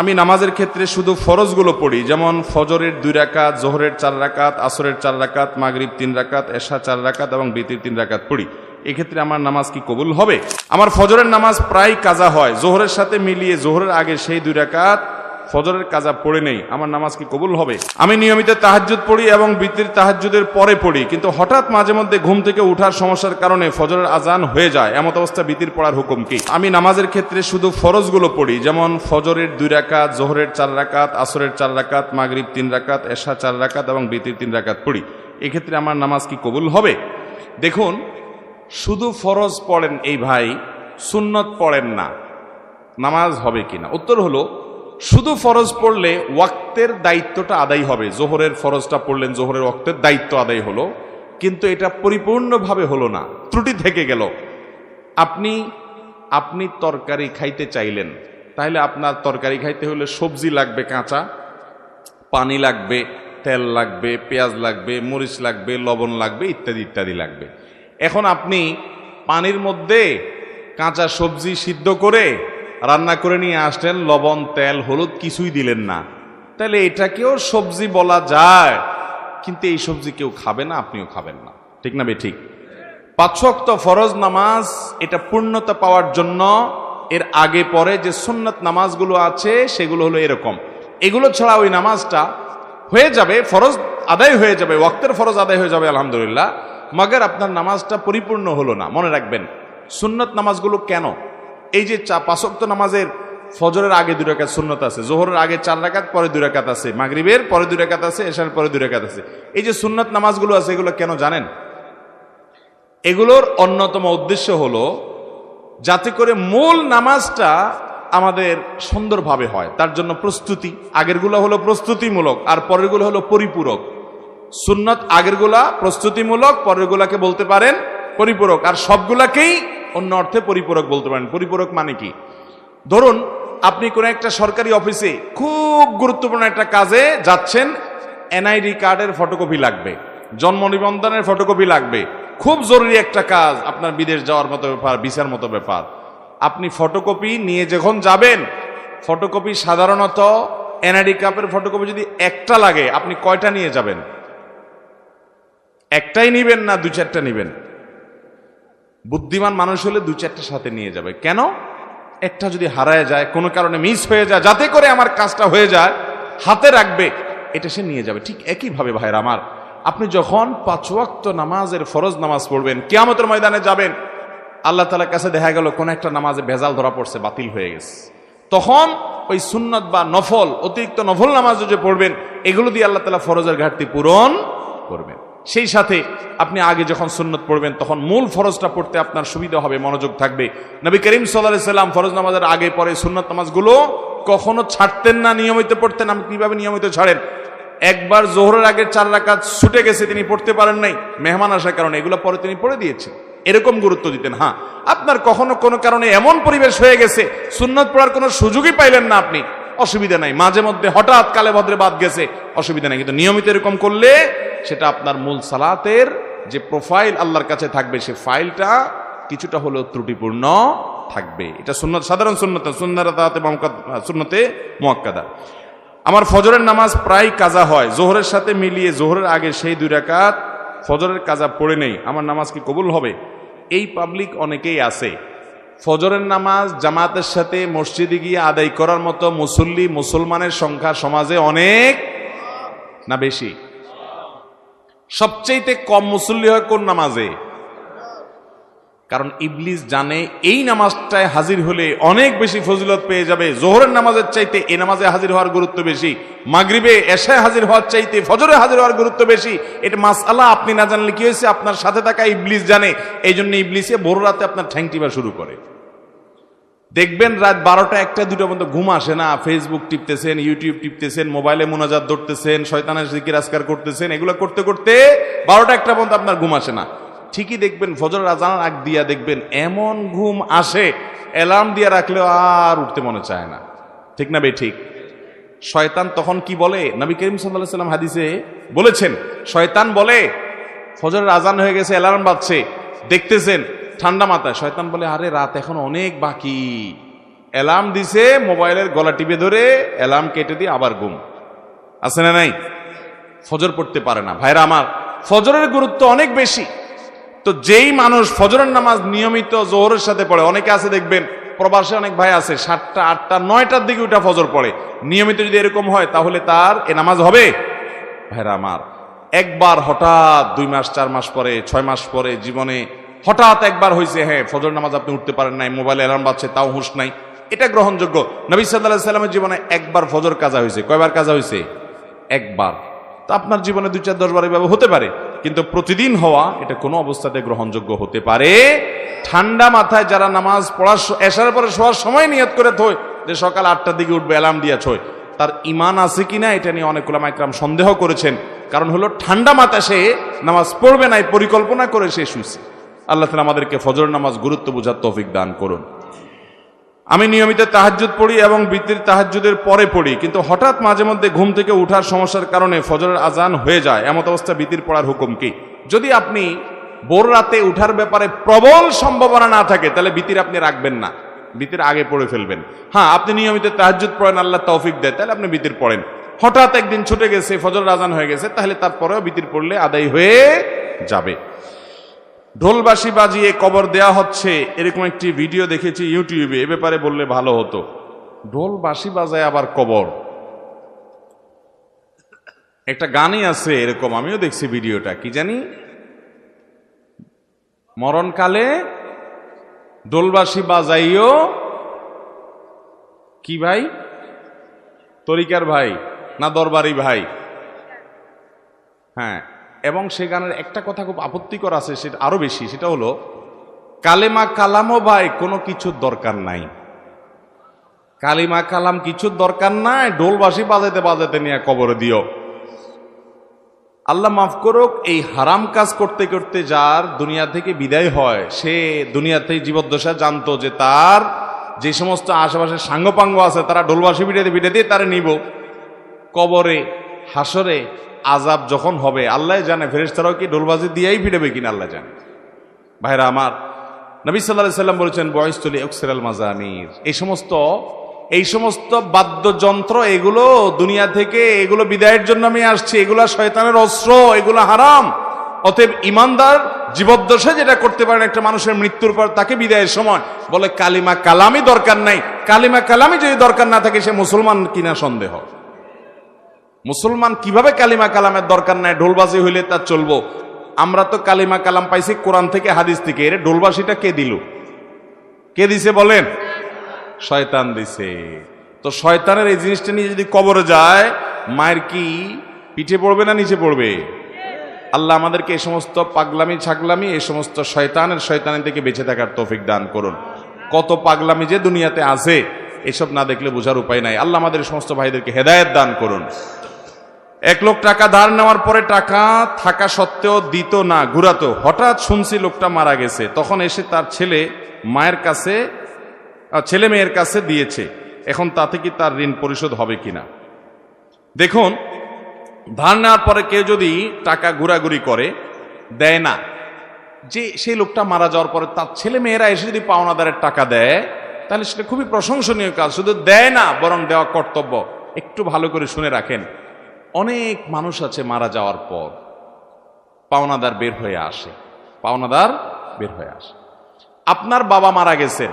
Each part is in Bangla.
আমি নামাজের ক্ষেত্রে শুধু ফরজগুলো পড়ি, যেমন ফজরের 2 রাকাত, জোহরের 4 রাকাত, আসরের 4 রাকাত, মাগরিব 3 রাকাত, এশা 4 রাকাত এবং বিতির 3 রাকাত পড়ি। এক্ষেত্রে আমার নামাজ কি কবুল হবে? আমার ফজরের নামাজ প্রায় কাজা হয়, জোহরের সাথে মিলিয়ে জোহরের আগে সেই 2 রাকাত ফজরের কাজা পড়ে নেই, আমার নামাজ কি কবুল হবে? আমি নিয়মিত তাহাজ্জুদ পড়ি এবং বিতির তাহাজ্জুদের পরে পড়ি, কিন্তু হঠাৎ মাঝে মধ্যে ঘুম থেকে ওঠার সমস্যার কারণে ফজরের আজান হয়ে যায়, এমত অবস্থা বিতির পড়ার হুকুম কি? আমি নামাজের ক্ষেত্রে শুধু ফরজগুলো পড়ি, যেমন ফজরের 2 রাকাত, জোহরের 4 রাকাত, আসরের 4 রাকাত, মাগরিব 3 রাকাত, এশা 4 রাকাত এবং বিতির 3 রাকাত পড়ি। এক্ষেত্রে আমার নামাজ কি কবুল হবে? দেখুন, শুধু ফরজ পড়েন এই ভাই, সুন্নত পড়েন না, নামাজ হবে কিনা? উত্তর হলো, শুধু ফরজ পড়লে ওয়াক্তের দায়িত্বটা আদায় হবে। জোহরের ফরজটা পড়লেন, জোহরের ওয়াক্তের দায়িত্ব আদায় হলো, কিন্তু এটা পরিপূর্ণভাবে হলো না, ত্রুটি থেকে গেল। আপনি তরকারি খাইতে চাইলেন, তাহলে আপনার তরকারি খাইতে হলে সবজি লাগবে কাঁচা, পানি লাগবে, তেল লাগবে, পেঁয়াজ লাগবে, মরিচ লাগবে, লবণ লাগবে, ইত্যাদি ইত্যাদি লাগবে। এখন আপনি পানির মধ্যে কাঁচা সবজি সিদ্ধ করে রান্না করে নিয়ে আসলেন, লবণ, তেল, হলুদ কিছুই দিলেন না, তাহলে এটাকেও সবজি বলা যায়, কিন্তু এই সবজি কেউ খাবে না, আপনিও খাবেন না, ঠিক না? ঠিক। 5 ওয়াক্ত ফরজ নামাজ এটা পূর্ণতা পাওয়ার জন্য এর আগে পরে যে সুন্নাত নামাজগুলো আছে সেগুলো হলো এরকম। এগুলো ছাড়া ওই নামাজটা হয়ে যাবে, ফরজ আদায় হয়ে যাবে, ওয়াক্তের ফরজ আদায় হয়ে যাবে আলহামদুলিল্লাহ, মাগার আপনার নামাজটা পরিপূর্ণ হলো না। মনে রাখবেন, সুন্নাত নামাজগুলো কেন, এই যে 5 ওয়াক্ত নামাজের ফজরের আগে 2 রাকাত সুন্নত আছে, জোহরের আগে 4 রাকাত, পরে 2 রাকাত আছে, মাগরিবের পরে 2 রাকাত আছে, এশার পরে 2 রাকাত আছে, এই যে সুন্নাত নামাজগুলো আছে এগুলো কেন জানেন? এগুলোর অন্যতম উদ্দেশ্য হলো যাতে করে মূল নামাজটা আমাদের সুন্দরভাবে হয়, তার জন্য প্রস্তুতি। আগেরগুলো হলো প্রস্তুতিমূলক আর পরেরগুলো হলো পরিপূরক। সুন্নত আগেরগুলা প্রস্তুতিমূলক, পরেরগুলাকে বলতে পারেন পরিপূরক, আর সবগুলাকেই অন্য অর্থে পরিপূরক বলতে পারেন। পরিপূরক মানে কি? ধরুন আপনি কোন একটা সরকারি অফিসে খুব গুরুত্বপূর্ণ একটা কাজে যাচ্ছেন, এনআইডি কার্ডের ফটোকপি লাগবে, জন্ম নিবন্ধনের ফটোকপি লাগবে, খুব জরুরি একটা কাজ, আপনার বিদেশ যাওয়ার মতো ব্যাপার, ভিসার মতো ব্যাপার। আপনি ফটোকপি নিয়ে যখন যাবেন, ফটোকপি সাধারণত এনআইডি কার্ডের ফটোকপি যদি একটা লাগে, আপনি কয়টা নিয়ে যাবেন? একটাই নিবেন না 2-4টা নিবেন? বুদ্ধিমান মানুষ হলে 2-4টা সাথে নিয়ে যাবে। কেন? একটা যদি হারায় যায়, কোনো কারণে মিস হয়ে যায়, যাতে করে আমার কাজটা হয়ে যায়, হাতে রাখবে, এটা সে নিয়ে যাবে। ঠিক একইভাবে ভাইরা আমার, আপনি যখন 5 ওয়াক্ত নামাজের ফরজ নামাজ পড়বেন, কিয়ামতের ময়দানে যাবেন, আল্লাহ তাআলার কাছে দেখা গেল কোন একটা নামাজে ভেজাল ধরা পড়ছে, বাতিল হয়ে গেছে, তখন ওই সুন্নত বা নফল, অতিরিক্ত নফল নামাজ যে পড়বেন, এগুলো দিয়ে আল্লাহ তাআলা ফরজের ঘাটতি পূরণ করবেন। সেই সাথে আপনি আগে যখন সুন্নত পড়বেন, তখন মূল ফরজটা পড়তে আপনার সুবিধা হবে, মনোযোগ থাকবে। নবী করিম সাল্লাল্লাহু আলাইহি সাল্লাম ফরজ নামাজের আগে পরে সুন্নত নামাজগুলো কখনো ছাড়তেন না, নিয়মিত পড়তেন। আপনি কিভাবে নিয়মিত ছাড়েন? একবার জোহরের আগে 4 রাকাত ছুটে গেছে, তিনি পড়তে পারেন নাই মেহমান আসার কারণে, এগুলো পরে তিনি পড়ে দিয়েছেন, এরকম গুরুত্ব দিতেন। হ্যাঁ, আপনার কখনো কোনো কারণে এমন পরিবেশ হয়ে গেছে, সুন্নত পড়ার কোনো সুযোগই পাইলেন না আপনি, অসুবিধা নাই, মাঝে মধ্যে হঠাৎ কালে ভদ্রে বাদ গেছে, অসুবিধা নাই, কিন্তু নিয়মিত এরকম করলে সেটা আপনার মূল সালাতের যে প্রোফাইল আল্লাহর কাছে থাকবে, সে ফাইলটা কিছুটা হলেও ত্রুটিপূর্ণ থাকবে। এটা সুন্নত, সাধারণ সুন্নতে মুআক্কাদা। আমার ফজরের নামাজ প্রায় কাজা হয়, জোহরের সাথে মিলিয়ে জোহরের আগে সেই 2 রাকাত ফজরের কাজা পড়ে নেই, আমার নামাজ কি কবুল হবে? এই পাবলিক অনেকেই আছে, ফজরের নামাজ জামাতের সাথে মসজিদে গিয়ে আদায় করার মতো মুসল্লি, মুসলমানের সংখ্যা সমাজে অনেক না বেশি? সবচেয়ে কম মুসল্লি হয় কোন নামাজে? কারণ ইবলিস জানে এই নামাজটায় হাজির হলে অনেক বেশি ফজিলত পেয়ে যাবে, জোহরের নামাজের চাইতে এই নামাজে হাজির হওয়ার গুরুত্ব বেশি, মাগরিবে এশায় হাজির হওয়ার চাইতে ফজরে হাজির হওয়ার গুরুত্ব বেশি। এটা মাসআলা আপনি না জানলে কি হয়েছে, আপনার সাথে থাকা ইবলিস জানে, এই জন্য ইবলিসে ভোর রাতে আপনার ঠ্যাং টিপা শুরু করে। দেখবেন রাত 12টা 1টা 2টা পর্যন্ত ঘুম আসে না, ফেসবুক টিপতেছেন, ইউটিউব টিপতেছেন, মোবাইলে মুনাজাত ধরতেছেন, শয়তানের জিকির আজকার করতেছেন, এগুলো করতে করতে 12টা 1টা পর্যন্ত আপনার ঘুম আসে না। ঠিকই দেখবেন ফজরের আজানের আগ দিয়া দেখবেন এমন ঘুম আসে, অ্যালার্ম দিয়ে রাখলেও আর উঠতে মনে চায় না, ঠিক না ঠিক? শয়তান তখন কি বলে? নবী করিম সাল্লাল্লাহু আলাইহি ওয়াসাল্লাম হাদিসে বলেছেন, শয়তান বলে ফজরের আজান হয়ে গেছে, অ্যালার্ম বাজছে, দেখতেছেন ঠান্ডা মাথায়, শয়তান বলে আরে রাত এখন অনেক বাকি, অ্যালার্ম দিছে, মোবাইলের গলা টিপে ধরে অ্যালার্ম কেটে দিয়ে আবার ঘুম। আছে না নাই? ফজর পড়তে পারে না। ভাইরা আমার, ফজরের গুরুত্ব অনেক বেশি। তো যেই মানুষ ফজরের নামাজ নিয়মিত জোহরের সাথে পড়ে, অনেকে আছে দেখবেন প্রবাসে অনেক ভাই আছে 7টা 8টা 9টার দিকে উঠা ফজর পড়ে, নিয়মিত যদি এরকম হয় তাহলে তার এ নামাজ হবে? ভাইরা আমার, একবার হঠাৎ 2 মাস 4 মাস পরে 6 মাস পরে জীবনে হঠাৎ একবার হয়েছে, হ্যাঁ ফজর নামাজ আপনি উঠতে পারেন নাই, মোবাইলে অ্যালার্ম বাজছে তাও হুঁশ নাই, এটা গ্রহণযোগ্য। নবী সাল্লাল্লাহু আলাইহি সাল্লামের জীবনে একবার ফজর কাজা হয়েছে। কয়বার কাজা হয়েছে? একবার। তো আপনার জীবনে 2 4 10 বার এভাবে হতে পারে, কিন্তু প্রতিদিন হওয়া এটা কোনো অবস্থাতে গ্রহণযোগ্য হতে পারে? ঠান্ডা মাথায় যারা নামাজ পড়ার এশার পরে শোয়ার সময় নিয়ত করে থয় যে সকাল 8টার দিকে উঠবে, অ্যালার্ম দিয়া ছয়, তার ঈমান আছে কিনা এটা নিয়ে অনেক উলামা ইকরাম সন্দেহ করেছেন। কারণ হলো ঠান্ডা মাথায় সে নামাজ পড়বে না, পরিকল্পনা করে সে শুয়েছে। আল্লাহ তাআলা আমাদেরকে ফজর নামাজ গুরুত্ব বোঝার তৌফিক দান করুন। আমি নিয়মিত তাহাজ্জুদ পড়ি এবং বিতির তাহাজ্জুদের পরে পড়ি, কিন্তু হঠাৎ মাঝে মধ্যে ঘুম থেকে উঠার সমস্যার কারণে ফজরের আজান হয়ে যায়। এমত অবস্থা বিতির পড়ার হুকুম কি? যদি আপনি ভোর রাতে উঠার ব্যাপারে প্রবল সম্ভাবনা না থাকে তাহলে বিতির আপনি রাখবেন না, বিতির আগে পড়ে ফেলবেন। হ্যাঁ, আপনি নিয়মিত তাহাজ্জুদ পড়েন, আল্লাহ তৌফিক দেয়, তাহলে আপনি বিতির পড়েন। হঠাৎ একদিন ছুটে গেছে, ফজরের আজান হয়ে গেছে, তাহলে তারপরেও বিতির পড়লে আদায় হয়ে যাবে। ঢোলবাঁশি বাজিয়ে কবর দেয়া হচ্ছে, এরকম একটি ভিডিও দেখেছি ইউটিউবে, এ ব্যাপারে বললে ভালো হতো। ঢোলবাঁশি বাজায় আবার কবর, একটা গানই আছে এরকম, আমিও দেখছি ভিডিওটা, কি জানি মরণকালে ঢোলবাঁশি বাজাইও কি ভাই, তরিকার ভাই না দরবারি ভাই? হ্যাঁ, এবং সে গানের একটা কথা খুব আপত্তিকর আছে, সেটা আরো বেশি, সেটা হলো কালেমা কালামও ভাই কোনো কিছুর দরকার নাই, কালিমা কালাম কিছুর দরকার নাই, ঢোলবাঁশি বাজাইতে বাজাইতে নিয়ে কবরে দিও। আল্লাহ মাফ করুক, এই হারাম কাজ করতে করতে যার দুনিয়া থেকে বিদায় হয়, সে দুনিয়াতে জীবদ্দশা জানতো যে তার যে সমস্ত আশেপাশে সাঙ্গপাঙ্গ আছে তারা ঢোলবাঁশি পিটাতে পিটাতে তারা নিব কবরে, হাসরে আজাব যখন হবে আল্লাহ জানে, ফেরেশতারাও কি ঢোলবাজি দিয়েই ফিরবে কিনা আল্লাহ জানে। ভাইরা আমার, নবী সাল্লাল্লাহু আলাইহি সাল্লাম বলেছেন বয়স্তুল ইকসিরাল মাজামির, এই সমস্ত বাদ্যযন্ত্র এগুলো দুনিয়া থেকে এগুলো বিদায়ের জন্য আমি আসছি, এগুলো শয়তানের অস্ত্র, এগুলো হারাম। অতএব ইমানদার জীবদ্দশায় যেটা করতে পারেন একটা মানুষের মৃত্যুর পর তাকে বিদায়ের সময় বলে কালিমা কালামই দরকার নাই। কালিমা কালামই যদি দরকার না থাকে সে মুসলমান কিনা সন্দেহ। মুসলমান কিভাবে কালিমা কালামের দরকার নাই, ঢোলবাজি হইলে তা চলবো? আমরা তো কালিমা কালাম পাইছি কোরআন থেকে, হাদিস থেকে। এর ঢোলবাজিটা কে দিল? কে দিছে বলেন? শয়তান দিছে। তো শয়তানের এই জিনিসটা নিয়ে যদি কবরে যায়, মায়ের কি পিঠে পড়বে না নিচে পড়বে? আল্লাহ আমাদেরকে এই সমস্ত পাগলামি ছাগলামি, এই সমস্ত শয়তানের থেকে বেঁচে থাকার তৌফিক দান করুন। কত পাগলামি যে দুনিয়াতে আছে, এসব না দেখলে বোঝার উপায় নাই। আল্লাহ আমাদের সমস্ত ভাইদেরকে হেদায়েত দান করুন। এক লোক টাকা ধার নেওয়ার পরে টাকা থাকা সত্ত্বেও দিত না, ঘুরাতো। হঠাৎ শুনছি লোকটা মারা গেছে, তখন এসে তার ছেলে মেয়ের কাছে দিয়েছে। এখন তাতে কি তার ঋণ পরিশোধ হবে কিনা? দেখুন, ধার নেওয়ার পরে কেউ যদি টাকা ঘোরাঘুরি করে, দেয় না, যে সেই লোকটা মারা যাওয়ার পরে তার ছেলে মেয়েরা এসে যদি পাওনাদারের টাকা দেয়, তাহলে সেটা খুবই প্রশংসনীয় কাজ। শুধু দেয় না, বরং দেওয়া কর্তব্য। একটু ভালো করে শুনে রাখেন, অনেক মানুষ আছে মারা যাওয়ার পর পাওনাদার বের হয়ে আসে, আপনার বাবা মারা গেছেন,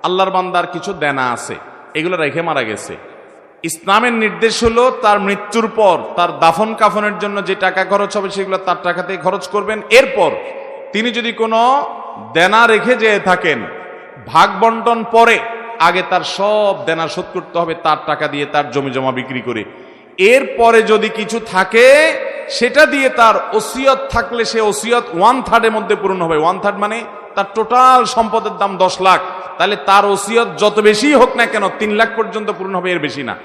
আল্লাহর বান্দার কিছু দেনা আছে, এগুলো রেখে মারা গেছে। ইসলামের নির্দেশ হলো তার মৃত্যুর পর তার দাফন কাফনের জন্য যে টাকা খরচ হবে সেগুলো তার টাকাতেই খরচ করবেন। এরপর তিনি যদি কোনো দেনা রেখে যেয়ে থাকেন, ভাগ বন্টন পরে আগে তার সব দেনা শোধ করতে হবে তার টাকা দিয়ে, তার জমি জমা বিক্রি করে। এরপরে যদি কিছু থাকে সেটা দিয়ে তার ওসিয়ত থাকলে সে ওসিয়ত 1/3 এর মধ্যে পূরণ হবে। 1/3 মানে তার টোটাল সম্পদের দাম 10 লাখ, তাহলে তার ওসিয়ত যত বেশি হোক না কেন 3 লাখ পর্যন্ত পূরণ হবে, এর বেশি না।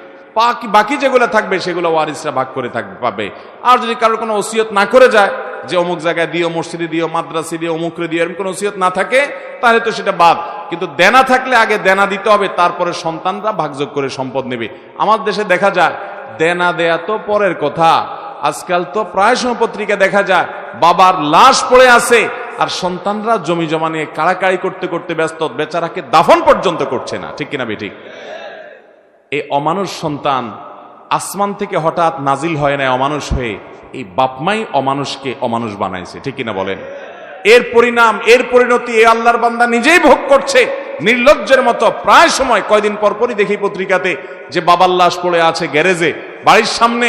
বাকি যেগুলো থাকবে সেগুলো ওয়ারিসরা ভাগ করে পাবে। আর যদি কারোর কোনো ওসিয়ত না করে যায় যে অমুক জায়গায় দিও, মসজিদে দিও, মাদ্রাসে দিও, অমুকরে দিও, এরকম কোনো ওসিয়ত না থাকে, তাহলে তো সেটা বাদ। কিন্তু দেনা থাকলে আগে দেনা দিতে হবে, তারপরে সন্তানরা ভাগযোগ করে সম্পদ নেবে। আমার দেশে দেখা যায় দেনা দেয়া তো পরের কথা, আজকাল তো প্রায় সময় পত্রিকা দেখা যায় বাবার লাশ পড়ে আছে, আর সন্তানরা জমি জমা নিয়ে কাড়াকাড়ি করতে করতে ব্যস্ত, বেচারাকে দাফন পর্যন্ত করছে না। ঠিক কিনা বেঠিক? এই অমানুষ সন্তান আসমান থেকে হঠাৎ নাজিল হয় না অমানুষ হয়ে, এই বাপমাই অমানুষকে অমানুষ বানাইছে। ঠিক কিনা বলেন? এর পরিণাম, এর পরিণতি এই আল্লাহর বান্দা নিজেই ভোগ করছে নির্লজ্জের মতো। প্রায় সময় কয়দিন পরপরই দেখি পত্রিকাতে যে বাবার লাশ পড়ে আছে গ্যারেজে, বাড়ির সামনে,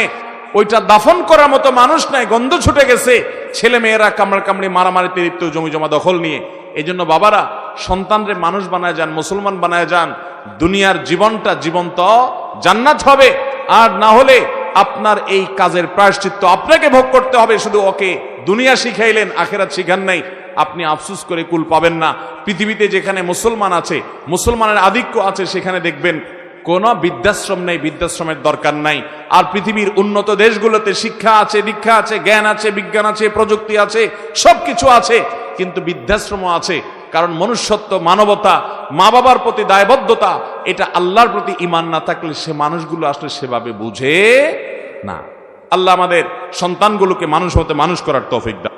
ওইটা দাফন করার মতো মানুষ নাই, গন্ধ ছুটে গেছে, ছেলে মেয়েরা কামড়া কামড়ি মারামারিতে লিপ্ত, জমি জমা দখল নিয়ে। এই জন্য বাবারা সন্তানরে মানুষ বানায় যান, মুসলমান বানায় যান, দুনিয়ার জীবনটা জীবন্ত জান্নাত হবে। আর না হলে আপনার এই কাজের প্রায়শ্চিত্ত আপনাকে ভোগ করতে হবে। শুধু ওকে দুনিয়া শিখাইলেন, আখেরাত শিখান নাই, আপনি আফসোস করে কুল পাবেন না। পৃথিবীতে যেখানে মুসলমান আছে, মুসলমানের আধিক্য আছে, সেখানে দেখবেন কোন বৃদ্ধাশ্রম নেই, বৃদ্ধাশ্রমের দরকার নাই। আর পৃথিবীর উন্নত দেশগুলোতে শিক্ষা আছে, দীক্ষা আছে, জ্ঞান আছে, বিজ্ঞান আছে, প্রযুক্তি আছে, সবকিছু আছে, কিন্তু বৃদ্ধাশ্রমও আছে। কারণ মনুষ্যত্ব, মানবতা, মা বাবার প্রতি দায়বদ্ধতা, এটা আল্লাহর প্রতি ঈমান না থাকলে সে মানুষগুলো আসলে সেভাবে বুঝে না। আল্লাহ আমাদের সন্তানগুলোকে মানুষ হতে মানুষ করার তৌফিক দান।